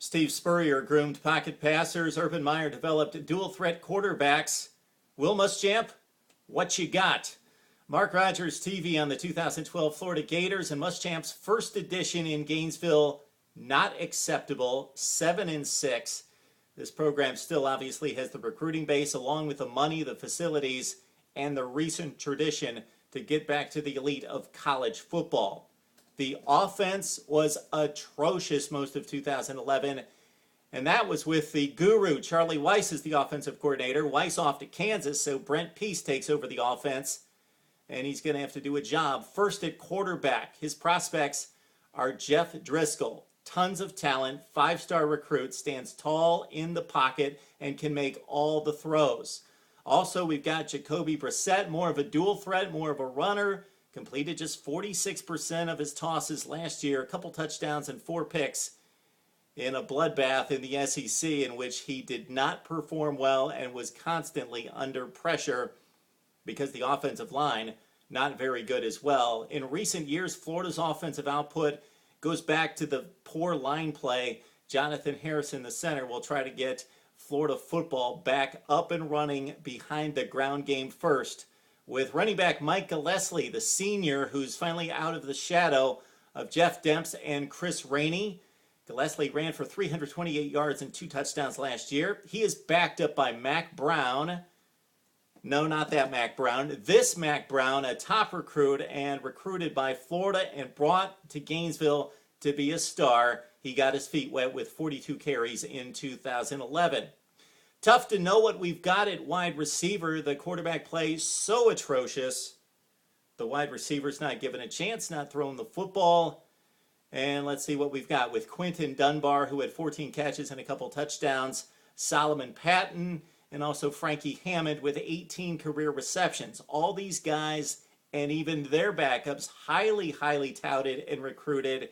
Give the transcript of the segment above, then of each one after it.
Steve Spurrier groomed pocket passers. Urban Meyer developed dual-threat quarterbacks. Wil Muschamp, what you got? MarkRogersTV on the 2012 Florida Gators and Muschamp's first edition in Gainesville. Not acceptable. 7-6. This program still obviously has the recruiting base along with the money, the facilities, and the recent tradition to get back to the elite of college football. The offense was atrocious most of 2011, and that was with the guru. Charlie Weis is the offensive coordinator. Weis off to Kansas, so Brent Peace takes over the offense, and he's going to have to do a job. First at quarterback, his prospects are Jeff Driskel. Tons of talent, 5-star recruit, stands tall in the pocket, and can make all the throws. Also, we've got Jacoby Brissett, more of a dual threat, more of a runner. Completed just 46% of his tosses last year, a couple touchdowns and 4 picks in a bloodbath in the SEC in which he did not perform well and was constantly under pressure because the offensive line not very good as well. In recent years, Florida's offensive output goes back to the poor line play. Jonathan Harrison, the center, will try to get Florida football back up and running behind the ground game first, with running back Mike Gillislee, the senior, who's finally out of the shadow of Jeff Demps and Chris Rainey. Gillislee ran for 328 yards and 2 touchdowns last year. He is backed up by Mack Brown. No, not that Mack Brown. This Mack Brown, a top recruit and recruited by Florida and brought to Gainesville to be a star. He got his feet wet with 42 carries in 2011. Tough to know what we've got at wide receiver. The quarterback play so atrocious. The wide receiver's not given a chance, not throwing the football. And let's see what we've got with Quinton Dunbar, who had 14 catches and a couple touchdowns. Solomon Patton, and also Frankie Hammond with 18 career receptions. All these guys and even their backups highly, highly touted and recruited.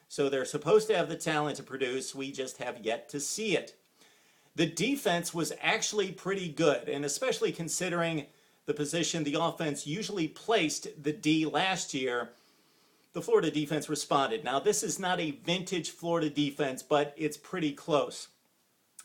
So they're supposed to have the talent to produce. We just have yet to see it. The defense was actually pretty good, and especially considering the position the offense usually placed the D last year, the Florida defense responded. Now, this is not a vintage Florida defense, but it's pretty close.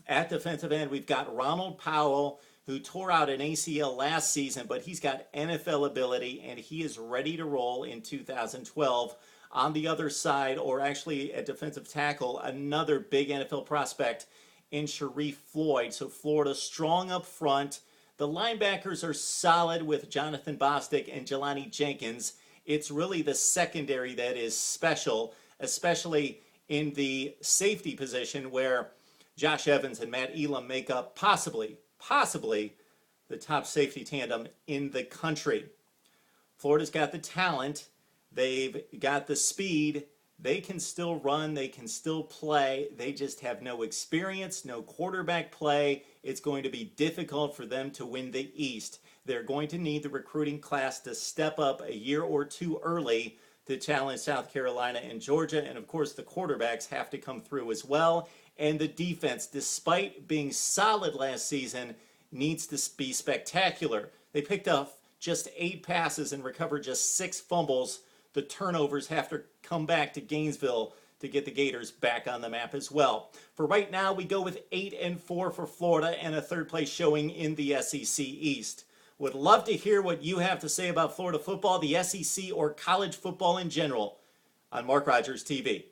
At defensive end, we've got Ronald Powell, who tore out an ACL last season, but he's got NFL ability, and he is ready to roll in 2012. On the other side, or actually at defensive tackle, another big NFL prospect in Sharif Floyd. So Florida strong up front. The linebackers are solid with Jonathan Bostic and Jelani Jenkins. It's really the secondary that is special, especially in the safety position where Josh Evans and Matt Elam make up possibly the top safety tandem in the country. Florida's got the talent. They've got the speed. They can still run. They can still play. They just have no experience, no quarterback play. It's going to be difficult for them to win the East. They're going to need the recruiting class to step up a year or two early to challenge South Carolina and Georgia. And, of course, the quarterbacks have to come through as well. And the defense, despite being solid last season, needs to be spectacular. They picked up just 8 passes and recovered just 6 fumbles. The turnovers have to come back to Gainesville to get the Gators back on the map as well. For right now, we go with 8-4 for Florida and a 3rd place showing in the SEC East. Would love to hear what you have to say about Florida football, the SEC, or college football in general on Mark Rogers TV.